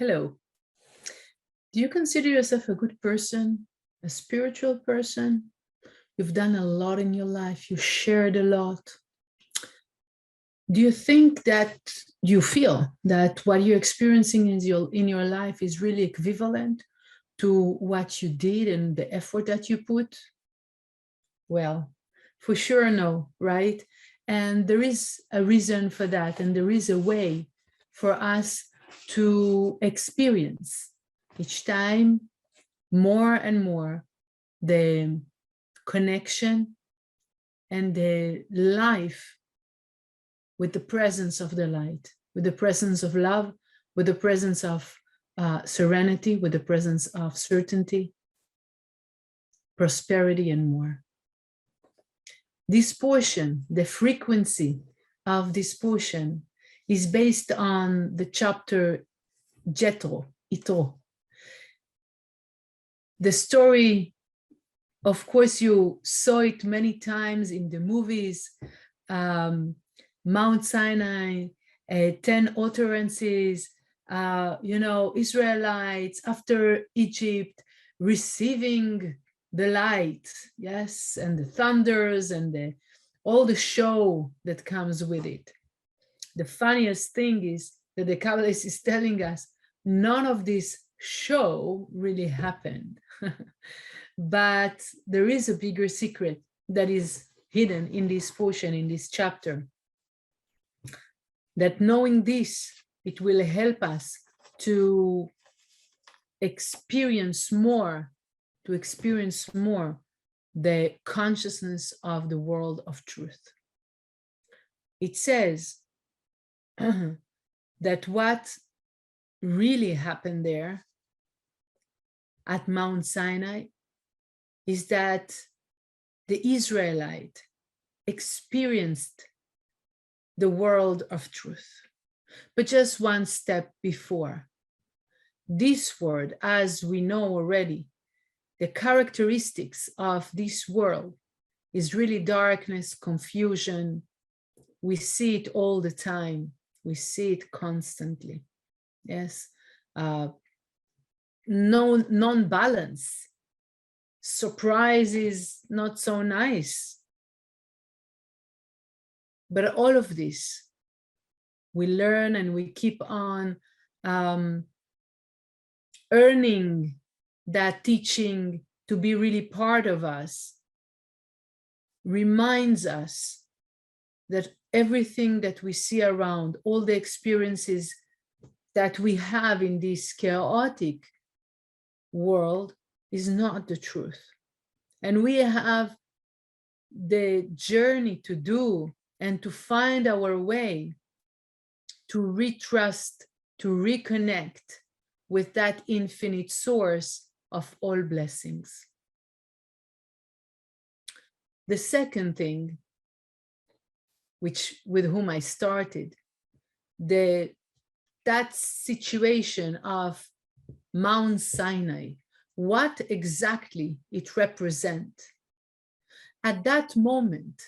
Hello. Do you consider yourself a good person, a spiritual person? You've done a lot in your life. You shared a lot. Do you think that you feel that what you're experiencing in your life is really equivalent to what you did and the effort that you put? Well, for sure, no, right? And there is a reason for that. And there is a way for us to experience each time more and more the connection and the life with the presence of the light, with the presence of love, with the presence of serenity, with the presence of certainty, prosperity, and more. This portion, the frequency of this portion, is based on the chapter Yitro. The story, of course, you saw it many times in the movies. Mount Sinai, 10 utterances, Israelites after Egypt receiving the light, yes, and the thunders and all the show that comes with it. The funniest thing is that the Kabbalist is telling us none of this show really happened. But there is a bigger secret that is hidden in this portion, in this chapter. That knowing this, it will help us to experience more the consciousness of the world of truth. It says that what really happened there at Mount Sinai is that the Israelite experienced the world of truth. But just one step before, this world, as we know already, the characteristics of this world is really darkness, confusion. We see it all the time. We see it constantly. Yes. Non-balance. Surprise is not so nice. But all of this, we learn and we keep on earning that teaching to be really part of us, reminds us that everything that we see around, all the experiences that we have in this chaotic world is not the truth. And we have the journey to do and to find our way to retrust, to reconnect with that infinite source of all blessings. The second thing, with whom I started, that situation of Mount Sinai, what exactly it represents. At that moment,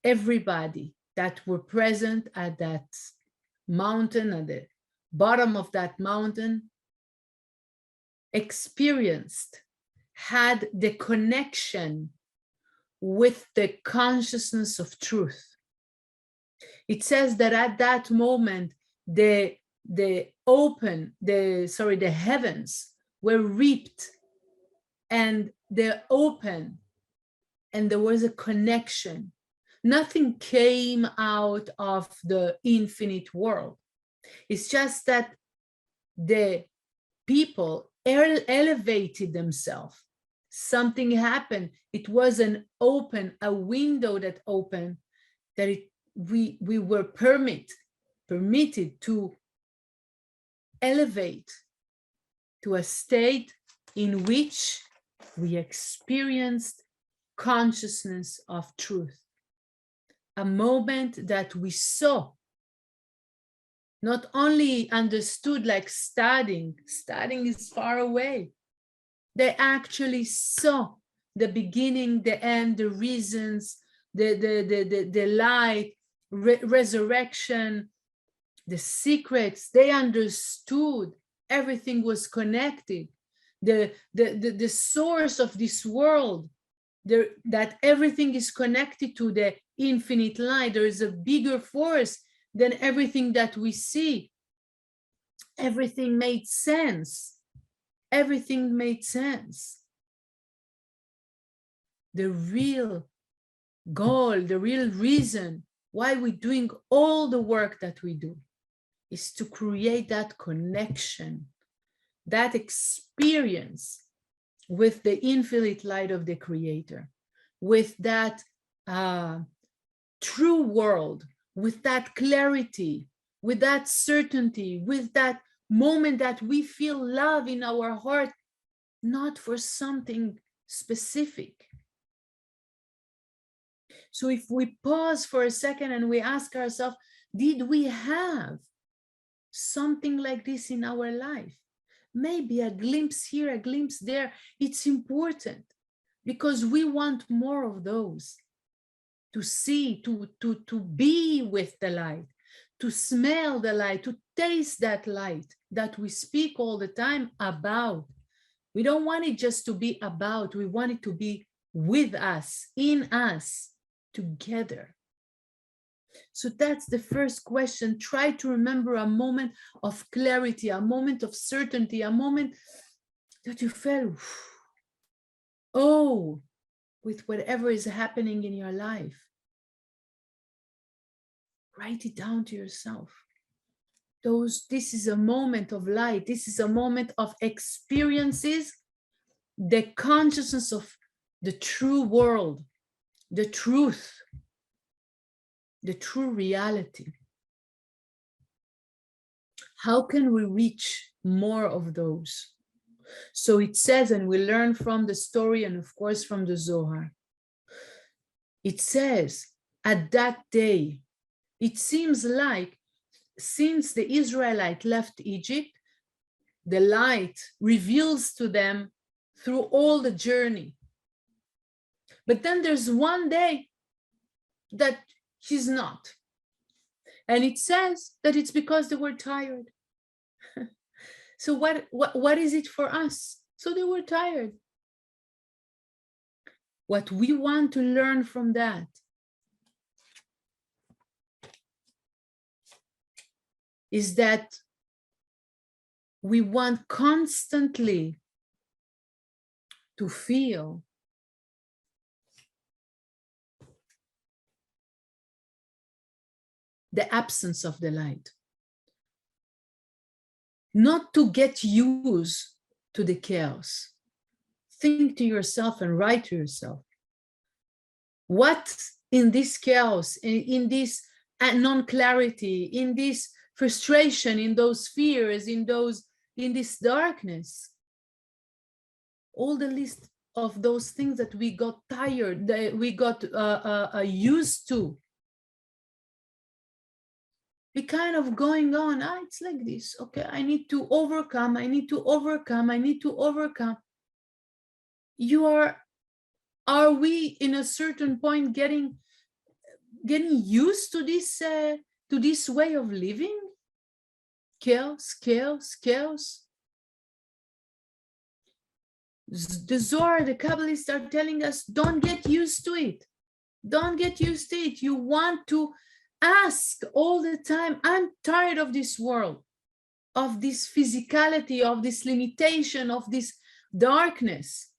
everybody that were present at that mountain, at the bottom of that mountain, had the connection with the consciousness of truth. It says that at that moment, the heavens were ripped and they're open, and there was a connection. Nothing came out of the infinite world. It's just that the people elevated themselves. Something happened. It was a window that opened, that we were permitted to elevate to a state in which we experienced consciousness of truth. A moment that we saw, not only understood like studying is far away. They actually saw the beginning, the end, the reasons, the light, resurrection, the secrets. They understood everything was connected. The source of this world, that everything is connected to the infinite light. There is a bigger force than everything that we see. Everything made sense. Everything made sense. The real goal, the real reason why we're doing all the work that we do is to create that connection, that experience with the infinite light of the Creator, with that true world, with that clarity, with that certainty, with that moment that we feel love in our heart, not for something specific. So if we pause for a second and we ask ourselves, did we have something like this in our life? Maybe a glimpse here, a glimpse there. It's important because we want more of those. To see, to be with the light, to smell the light, to taste that light that we speak all the time about. We don't want it just to be about, we want it to be with us, in us, together. So that's the first question. Try to remember a moment of clarity, a moment of certainty, a moment that you felt, oh, with whatever is happening in your life. Write it down to yourself. This is a moment of light. This is a moment of experiences, the consciousness of the true world, the truth, the true reality. How can we reach more of those? So it says, and we learn from the story and of course from the Zohar. It says, at that day, it seems like since the Israelites left Egypt, the light reveals to them through all the journey. But then there's one day that he's not. And it says that it's because they were tired. So what is it for us? So they were tired. What we want to learn from that is that we want constantly to feel the absence of the light. Not to get used to the chaos. Think to yourself and write to yourself. What in this chaos, in this non-clarity, in this frustration, in those fears, in this darkness, all the list of those things that we got tired, that we got used to, be kind of going on. It's like this. Okay, I need to overcome. I need to overcome. I need to overcome. Are we in a certain point getting used to this way of living? Chaos, chaos, chaos. The Zohar, the Kabbalists are telling us, don't get used to it. Don't get used to it. You want to ask all the time, I'm tired of this world, of this physicality, of this limitation, of this darkness.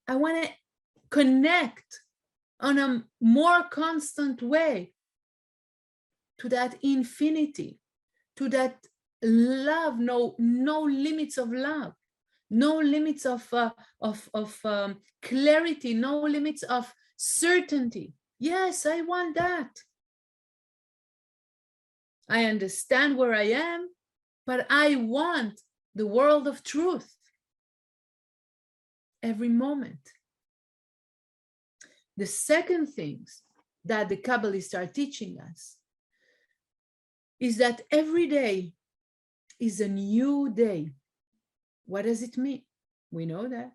I want to connect on a more constant way to that infinity, to that love, no limits of love, no limits of clarity, no limits of certainty. Yes, I want that. I understand where I am, but I want the world of truth every moment. The second thing that the Kabbalists are teaching us is that every day is a new day. What does it mean? We know that.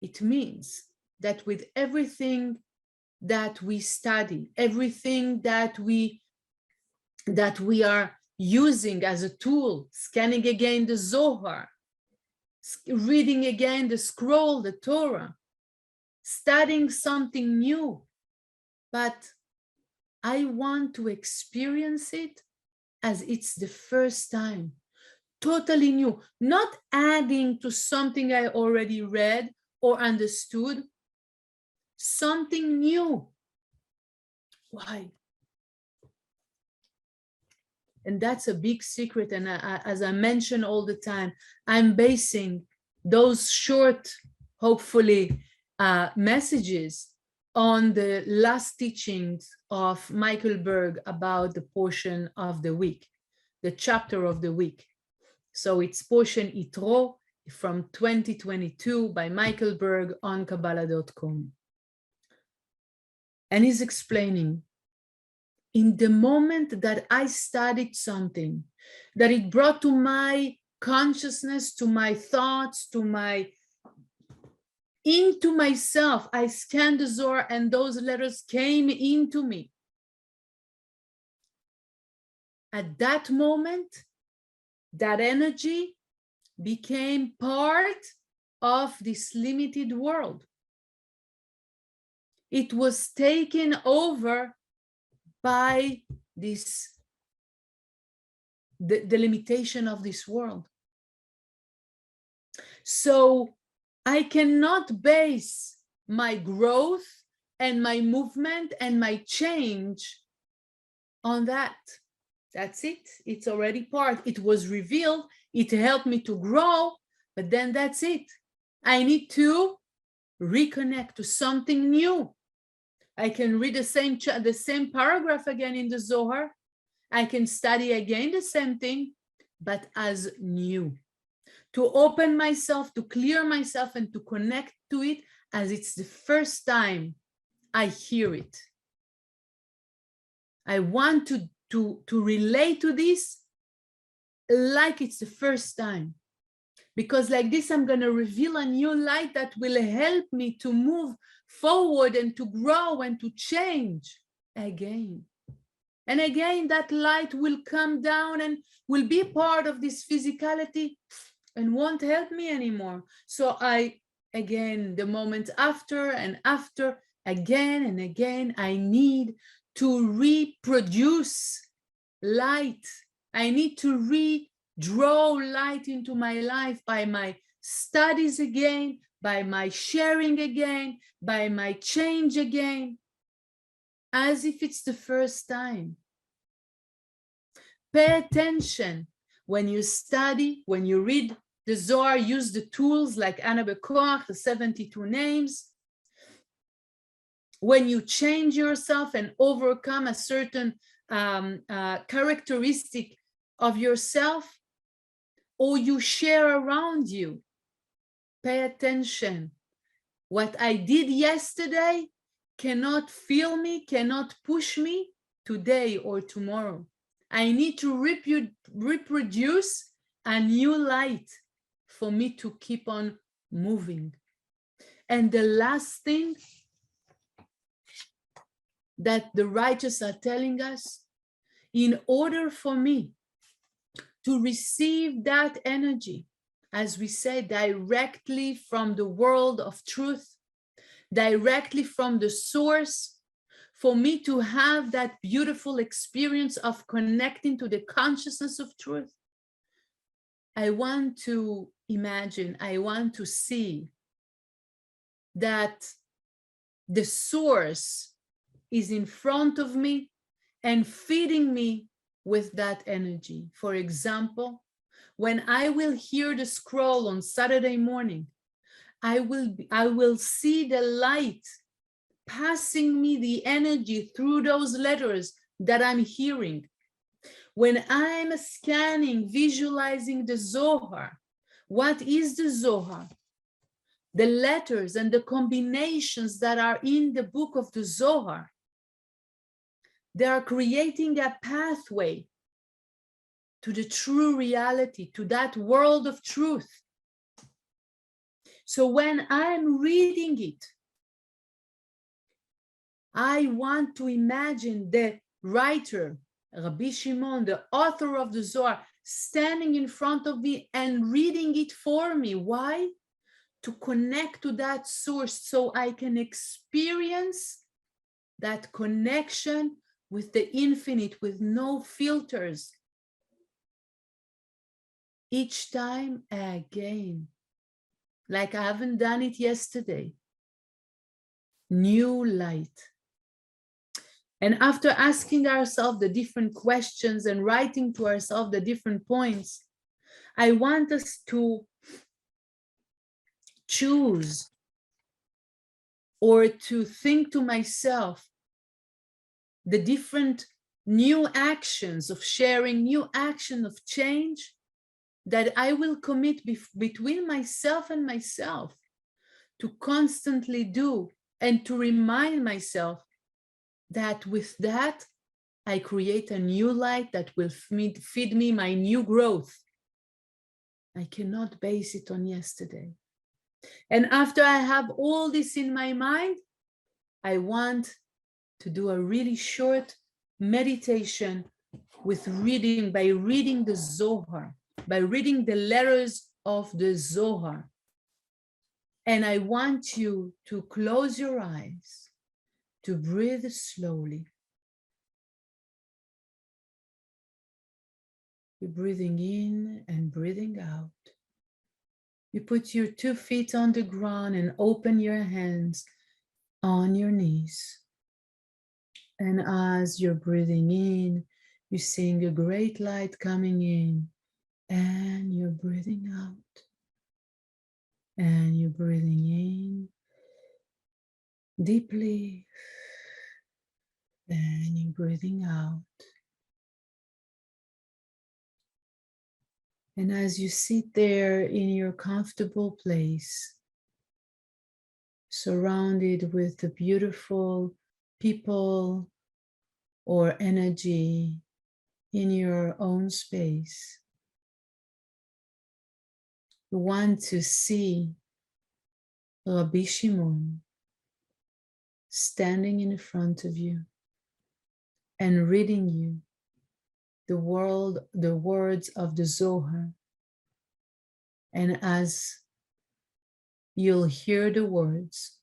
It means that with everything that we study, everything that we that we are using as a tool, scanning again the Zohar, reading again the scroll, the Torah, studying something new. But I want to experience it as it's the first time, totally new, not adding to something I already read or understood, something new. Why? And that's a big secret. And as I mention all the time, I'm basing those short, hopefully, messages on the last teachings of Michael Berg about the portion of the week, the chapter of the week. So it's portion Yitro from 2022 by Michael Berg on Kabbalah.com. And he's explaining, in the moment that I studied something, that it brought to my consciousness, to my thoughts, into myself, I scanned the Zohar and those letters came into me. At that moment, that energy became part of this limited world. It was taken over by this, the limitation of this world. So I cannot base my growth and my movement and my change on that. That's it. It's already part. It was revealed. It helped me to grow, but then that's it. I need to reconnect to something new. I can read the same paragraph again in the Zohar. I can study again the same thing, but as new. To open myself, to clear myself, and to connect to it as it's the first time I hear it. I want to relate to this like it's the first time. Because like this, I'm going to reveal a new light that will help me to move forward and to grow and to change again. And again, that light will come down and will be part of this physicality and won't help me anymore. So again, the moment after and after, again and again, I need to reproduce light. I need to redraw light into my life by my studies again, by my sharing again, by my change again, as if it's the first time. Pay attention when you study, when you read the Zohar, use the tools like Anna Bekoach, the 72 names. When you change yourself and overcome a certain characteristic of yourself, or you share around you, pay attention. What I did yesterday cannot fill me, cannot push me today or tomorrow. I need to reproduce a new light for me to keep on moving. And the last thing that the righteous are telling us, in order for me to receive that energy, as we say, directly from the world of truth, directly from the source, for me to have that beautiful experience of connecting to the consciousness of truth, I want to imagine, I want to see that the source is in front of me and feeding me with that energy. For example, when I will hear the scroll on Saturday morning, I will see the light passing me the energy through those letters that I'm hearing. When I'm scanning, visualizing the Zohar, what is the Zohar? The letters and the combinations that are in the book of the Zohar. They are creating a pathway to the true reality, to that world of truth. So when I'm reading it, I want to imagine the writer, Rabbi Shimon, the author of the Zohar, standing in front of me and reading it for me. Why? To connect to that source so I can experience that connection with the infinite, with no filters. Each time again, like I haven't done it yesterday. New light. And after asking ourselves the different questions and writing to ourselves the different points, I want us to choose or to think to myself the different new actions of sharing, new action of change that I will commit between myself and myself to constantly do, and to remind myself that with that, I create a new light that will feed me my new growth. I cannot base it on yesterday. And after I have all this in my mind, I want to do a really short meditation with reading, by reading the Zohar, by reading the letters of the Zohar. And I want you to close your eyes, to breathe slowly. You're breathing in and breathing out. You put your 2 feet on the ground and open your hands on your knees. And as you're breathing in, you're seeing a great light coming in, and you're breathing out. And you're breathing in deeply, and you're breathing out. And as you sit there in your comfortable place, surrounded with the beautiful people or energy in your own space, you want to see Rabbi Shimon standing in front of you and reading you the words of the Zohar. And as you'll hear the words,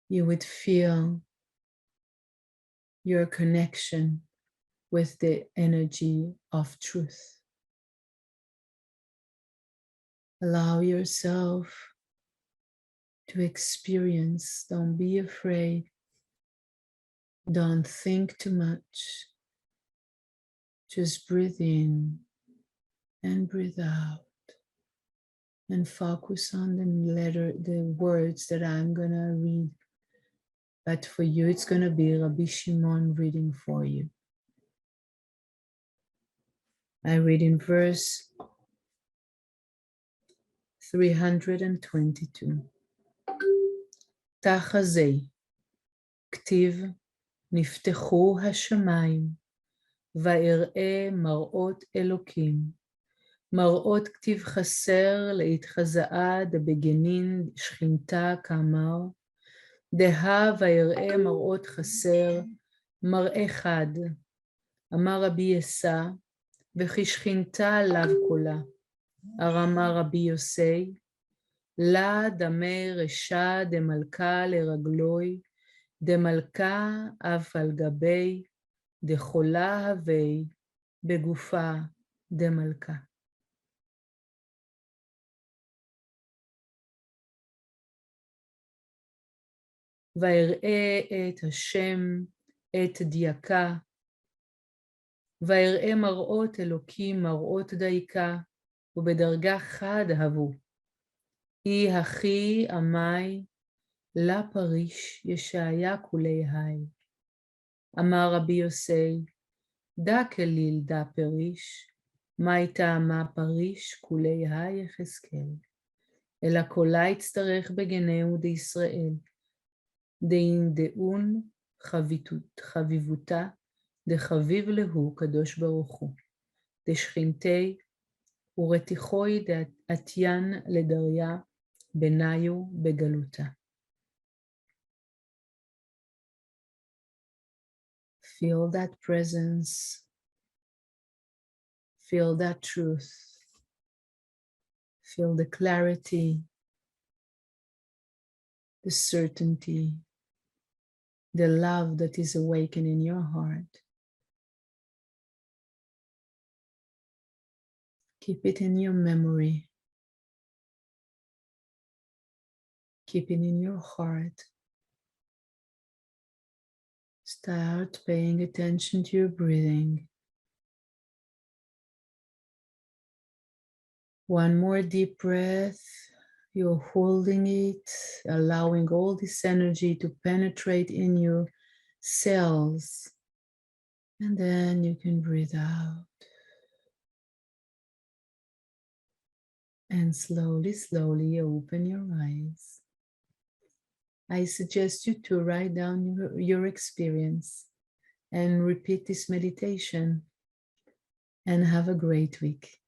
you would feel your connection with the energy of truth. Allow yourself to experience. Don't be afraid. Don't think too much. Just breathe in and breathe out, and focus on the words that I'm gonna read. But for you, it's gonna be Rabbi Shimon reading for you. I read in verse 322. תחזי, כתיב, נפתחו השמיים, ואראה מראות אלוקים. מראות כתיב חסר להתחזאה דבגנין שכינתה כאמר, דהה ויראה מראות חסר, מראה חד. אמר רבי יסע, וכי שכינתה לאו קולה. הרמה רבי יוסי, לה דמי רשע דמלכה לרגלוי, דמלכה אף על גבי, דחולה הווי, בגופה דמלכה. ויראה את השם, את דייקה, ויראה מראות אלוקים, מראות דייקה, ובדרגה חד הבו. היא הכי עמי, לה פריש, ישעיה כולי היי. אמר רבי יוסי, דא כליל דא פריש, מאי טעמה פריש, כולי היי יחזקאל. אלא קולה יצטרך בגנהו דישראל, דאין דאון חביבותה, דחביב להו קדוש ברוך הוא, דשכינתי ורתיחוי דעתיין לדריה, בניו בגלותה. Feel that presence. Feel that truth. Feel the clarity, the certainty, the love that is awakened in your heart. Keep it in your memory. Keep it in your heart. Start paying attention to your breathing. One more deep breath. You're holding it, allowing all this energy to penetrate in your cells. And then you can breathe out. And slowly, slowly open your eyes. I suggest you to write down your experience and repeat this meditation. And have a great week.